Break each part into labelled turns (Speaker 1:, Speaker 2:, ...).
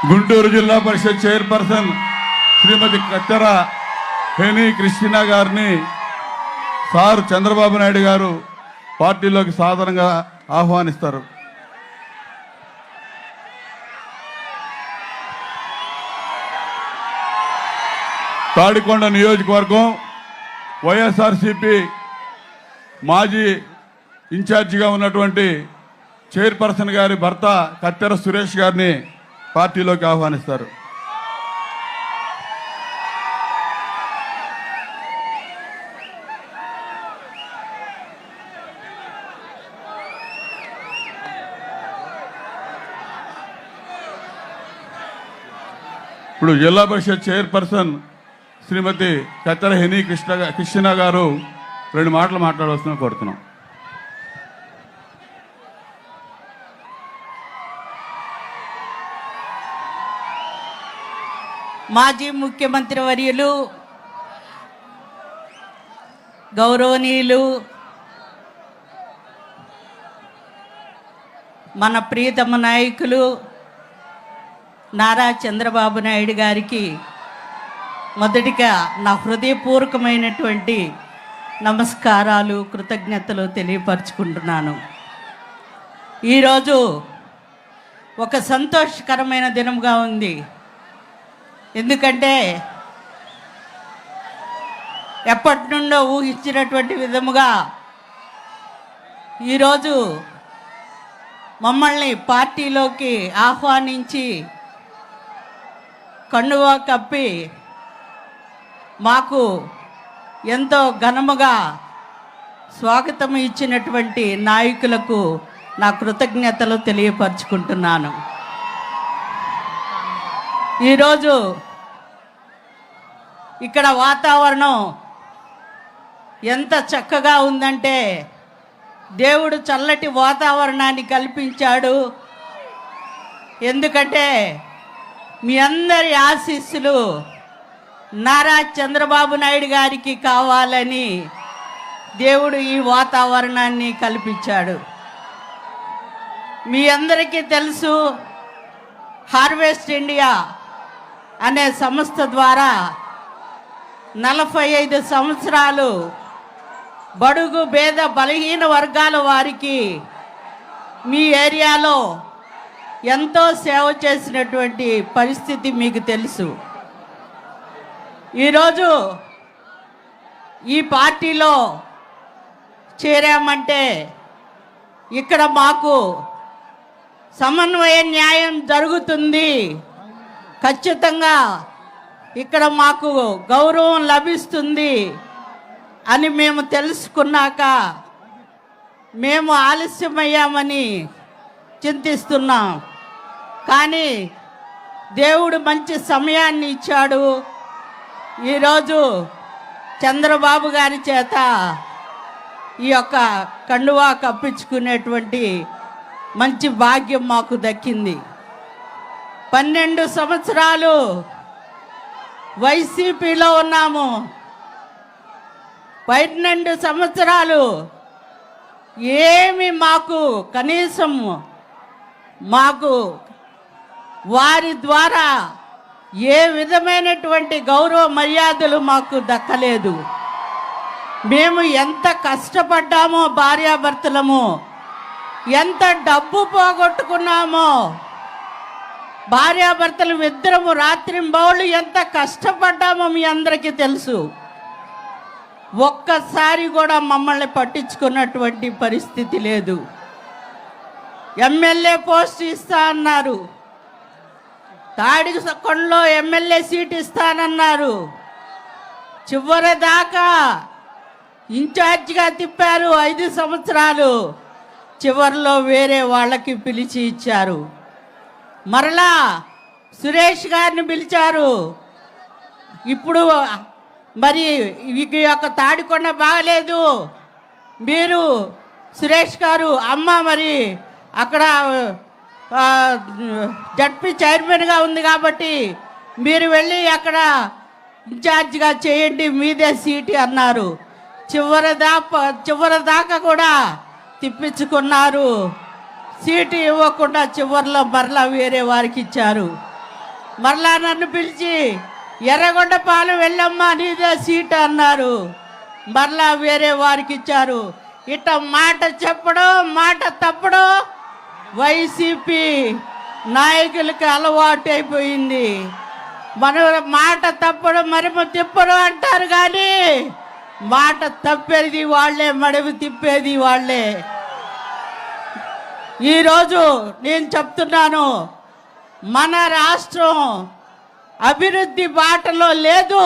Speaker 1: గుంటూరు జిల్లా పరిషత్ చైర్పర్సన్ శ్రీమతి కత్తెర హేని కృష్ణ గారిని సార్ చంద్రబాబు నాయుడు గారు పార్టీలోకి సాధారణంగా ఆహ్వానిస్తారు. తాడికొండ నియోజకవర్గం వైఎస్ఆర్సీపీ మాజీ ఇన్ఛార్జిగా ఉన్నటువంటి చైర్పర్సన్ గారి భర్త కత్తెర సురేష్ గారిని పార్టీలోకి ఆహ్వానిస్తారు. ఇప్పుడు జిల్లా పరిషత్ చైర్పర్సన్ శ్రీమతి కత్తెర హేని కృష్ణ గారు 2 మాటలు మాట్లాడవలసిన కోరుతున్నాం.
Speaker 2: మాజీ ముఖ్యమంత్రి వర్యులు గౌరవనీయులు మన ప్రియతమ నాయకులు నారా చంద్రబాబు నాయుడు గారికి మొదటిగా నా హృదయపూర్వకమైనటువంటి నమస్కారాలు, కృతజ్ఞతలు తెలియపరచుకుంటున్నాను. ఈరోజు ఒక సంతోషకరమైన దినంగా ఉంది. ఎందుకంటే ఎప్పటి నుండో ఊహించినటువంటి విధముగా ఈరోజు మమ్మల్ని పార్టీలోకి ఆహ్వానించి కండువా కప్పి మాకు ఎంతో ఘనముగా స్వాగతం ఇచ్చినటువంటి నాయకులకు నా కృతజ్ఞతలు తెలియపరచుకుంటున్నాను. ఈరోజు ఇక్కడ వాతావరణం ఎంత చక్కగా ఉందంటే దేవుడు చల్లటి వాతావరణాన్ని కల్పించాడు. ఎందుకంటే మీ అందరి ఆశీస్సులు నారా చంద్రబాబు నాయుడు గారికి కావాలని దేవుడు ఈ వాతావరణాన్ని కల్పించాడు. మీ అందరికీ తెలుసు, హార్వెస్ట్ ఇండియా అనే సంస్థ ద్వారా 45 సంవత్సరాలు బడుగు పేద బలహీన వర్గాల వారికి మీ ఏరియాలో ఎంతో సేవ చేసినటువంటి పరిస్థితి మీకు తెలుసు. ఈరోజు ఈ పార్టీలో చేరామంటే ఇక్కడ మాకు సమన్వయ న్యాయం జరుగుతుంది, ఖచ్చితంగా ఇక్కడ మాకు గౌరవం లభిస్తుంది అని మేము తెలుసుకున్నాక మేము ఆలస్యమయ్యామని చింతిస్తున్నాం. కానీ దేవుడు మంచి సమయాన్ని ఇచ్చాడు. ఈరోజు చంద్రబాబు గారి చేత ఈ యొక్క కండువా కప్పించుకునేటువంటి మంచి భాగ్యం మాకు దక్కింది. 12 సంవత్సరాలు వైసీపీలో ఉన్నాము. 12 సంవత్సరాలు ఏమి మాకు కనీసం వారి ద్వారా ఏ విధమైనటువంటి గౌరవ మర్యాదలు మాకు దక్కలేదు. మేము ఎంత కష్టపడ్డామో భార్యాభర్తలము, ఎంత డబ్బు పోగొట్టుకున్నామో భార్యాభర్తలు ఇద్దరము రాత్రింబవళ్ళు ఎంత కష్టపడ్డామో మీ అందరికీ తెలుసు. ఒక్కసారి కూడా మమ్మల్ని పట్టించుకున్నటువంటి పరిస్థితి లేదు. ఎమ్మెల్యే పోస్ట్ ఇస్తా అన్నారు, తాడికొండలో ఎమ్మెల్యే సీట్ ఇస్తానన్నారు, చివరి దాకా ఇన్ఛార్జిగా తిప్పారు 5 సంవత్సరాలు. చివరిలో వేరే వాళ్ళకి పిలిచి ఇచ్చారు. మరలా సురేష్ గారిని పిలిచారు. ఇప్పుడు మరి ఈ యొక్క తాడికొండ బాగలేదు, మీరు సురేష్ గారు అమ్మ మరి అక్కడ జడ్పీ చైర్మన్గా ఉంది కాబట్టి మీరు వెళ్ళి అక్కడ ఇన్ఛార్జిగా చేయండి, మీదే సీటు అన్నారు. చివరి దాకా కూడా తిప్పించుకున్నారు. సీటు ఇవ్వకుండా చివరిలో మరలా వేరే వారికి ఇచ్చారు. మరలా నన్ను పిలిచి ఎర్రగొండపాలెం వెళ్ళమ్మా నీదే సీట్ అన్నారు. మరలా వేరే వారికి ఇచ్చారు. ఇట్ట మాట చెప్పడం మాట తప్పడం వైసీపీ నాయకులకి అలవాటు అయిపోయింది. మన మాట తప్పడం మరిమ తిప్పడం అంటారు, కానీ మాట తప్పేది వాళ్ళే, మడవి తిప్పేది వాళ్ళే. ఈరోజు నేను చెప్తున్నాను, మన రాష్ట్రం అభివృద్ధి బాటలో లేదు.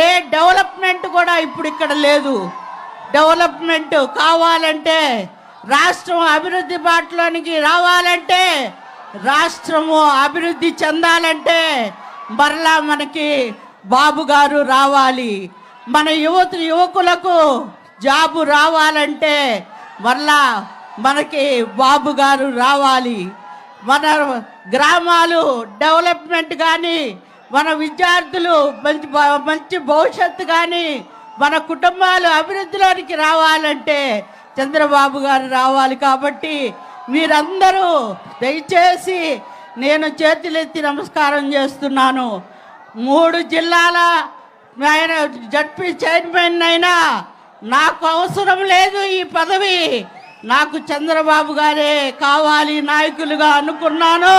Speaker 2: ఏ డెవలప్మెంట్ కూడా ఇప్పుడు ఇక్కడ లేదు. డెవలప్మెంట్ కావాలంటే, రాష్ట్రం అభివృద్ధి బాటలోనికి రావాలంటే, రాష్ట్రము అభివృద్ధి చెందాలంటే మరలా మనకి బాబు గారు రావాలి. మన యువకులకు జాబు రావాలంటే మరలా మనకి బాబు గారు రావాలి. మన గ్రామాలు డెవలప్మెంట్ కానీ, మన విద్యార్థులు మంచి భవిష్యత్తు కానీ, మన కుటుంబాలు అభివృద్ధిలోనికి రావాలంటే చంద్రబాబు గారు రావాలి. కాబట్టి మీరందరూ దయచేసి, నేను చేతులెత్తి నమస్కారం చేస్తున్నాను. 3 జిల్లాల ఆయన జడ్పీ చైర్మన్ అయినా నాకు అవసరం లేదు ఈ పదవి. నాకు చంద్రబాబు గారే కావాలి నాయకులుగా అనుకున్నాను.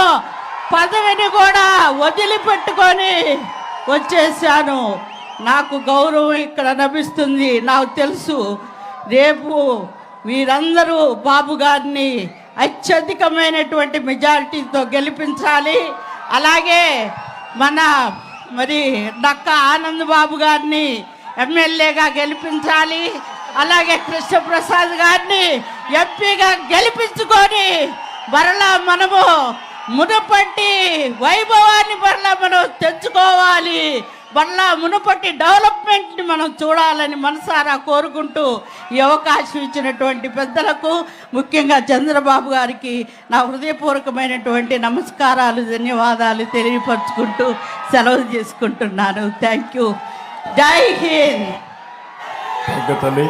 Speaker 2: పదవిని కూడా వదిలిపెట్టుకొని వచ్చేసాను. నాకు గౌరవం ఇక్కడ లభిస్తుంది. నాకు తెలుసు, రేపు మీరందరూ బాబు గారిని అత్యధికమైనటువంటి మెజారిటీతో గెలిపించాలి. అలాగే మరి నక్క ఆనంద్ బాబు గారిని ఎమ్మెల్యేగా గెలిపించాలి. అలాగే కృష్ణప్రసాద్ గారిని ఎంపీగా గెలిపించుకొని మరలా మనము మునుపటి వైభవాన్ని మరలా మనం తెచ్చుకోవాలి. మరలా మునుపటి డెవలప్మెంట్ని మనం చూడాలని మనసారా కోరుకుంటూ ఈ అవకాశం ఇచ్చినటువంటి పెద్దలకు, ముఖ్యంగా చంద్రబాబు గారికి నా హృదయపూర్వకమైనటువంటి నమస్కారాలు, ధన్యవాదాలు తెలియపరుచుకుంటూ సెలవు చేసుకుంటున్నాను. Thank you. జై హింద్.
Speaker 3: తల్లి.